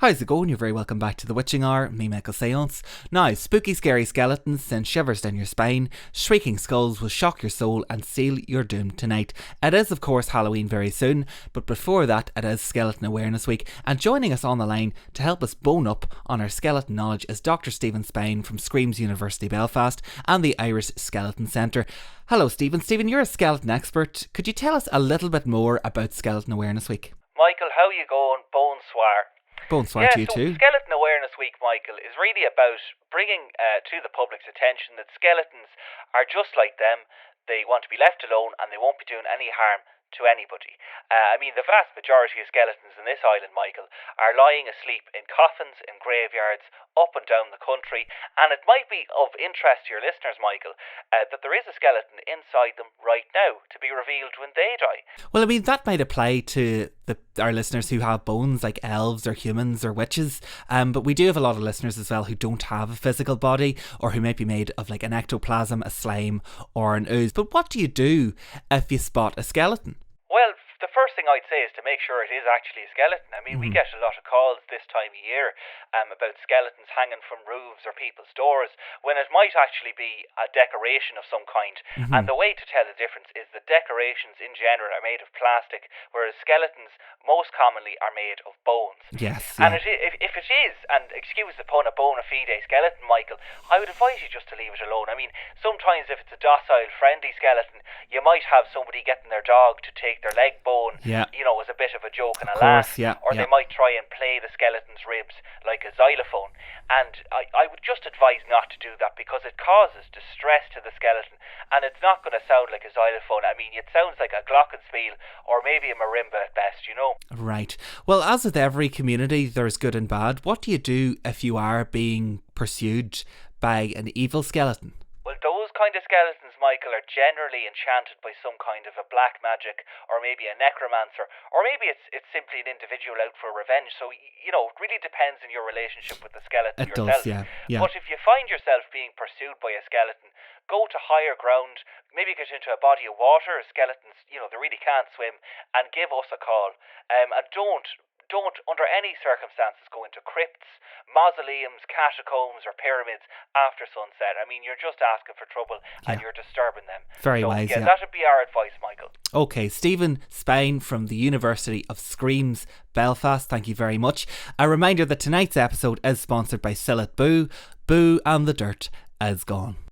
How's it going? You're very welcome back to the Witching Hour, me Michael Séance. Now, spooky scary skeletons send shivers down your spine, shrieking skulls will shock your soul and seal your doom tonight. It is of course Halloween very soon, but before that it is Skeleton Awareness Week, and joining us on the line to help us bone up on our skeleton knowledge is Dr. Stephen Spine from Screams University Belfast and the Irish Skeleton Centre. Hello Stephen. Stephen, you're a skeleton expert. Could you tell us a little bit more about Skeleton Awareness Week? Michael, how you going? Bonsoir. Bonsoir to you too. Skeleton Awareness Week, Michael, is really about bringing to the public's attention that skeletons are just like them. They want to be left alone and they won't be doing any harm to anybody. The vast majority of skeletons in this island, Michael, are lying asleep in coffins, in graveyards, up and down the country, and it might be of interest to your listeners, Michael, that there is a skeleton inside them right now to be revealed when they die. Well, that might apply to our listeners who have bones, like elves or humans or witches, but we do have a lot of listeners as well who don't have a physical body, or who might be made of like an ectoplasm, a slime or an ooze. But what do you do if you spot a skeleton? Well, the first thing I'd say is to make sure it is actually a skeleton. We get a lot of calls this time of year about skeletons hanging from roofs or people's doors, when it might actually be a decoration of some kind. And the way to tell the difference is that decorations in general are made of plastic, whereas skeletons most commonly are made of bones. Yes. And if it is, and excuse the pun, a bona fide skeleton, Michael, I would advise you just to leave it alone. Sometimes if it's a docile, friendly skeleton, you might have somebody getting their dog to take their leg bone, as a bit of a joke and a laugh. Or they might try and play the skeleton's ribs like a xylophone. And I would just advise not to do that, because it causes distress to the skeleton, and it's not going to sound like a xylophone. It sounds like a glockenspiel or maybe a marimba at best, Right. Well, as with every community, there's good and bad. What do you do if you are being pursued by an evil skeleton? Well, those kind of skeletons, Michael, are generally enchanted by some kind of a black magic, or maybe a necromancer, or maybe it's simply an individual out for revenge. So, it really depends on your relationship with the skeleton yourself. It does, yeah. But if you find yourself being pursued by a skeleton, go to higher ground, maybe get into a body of water. Skeletons, they really can't swim, and give us a call. And don't, under any circumstances, go into crypts, mausoleums, catacombs or pyramids after sunset. You're just asking for trouble and you're disturbing them. Very wise, that would be our advice, Michael. Okay, Stephen Spine from the University of Screams Belfast, thank you very much. A reminder that tonight's episode is sponsored by Sillet Boo. Boo and the dirt is gone.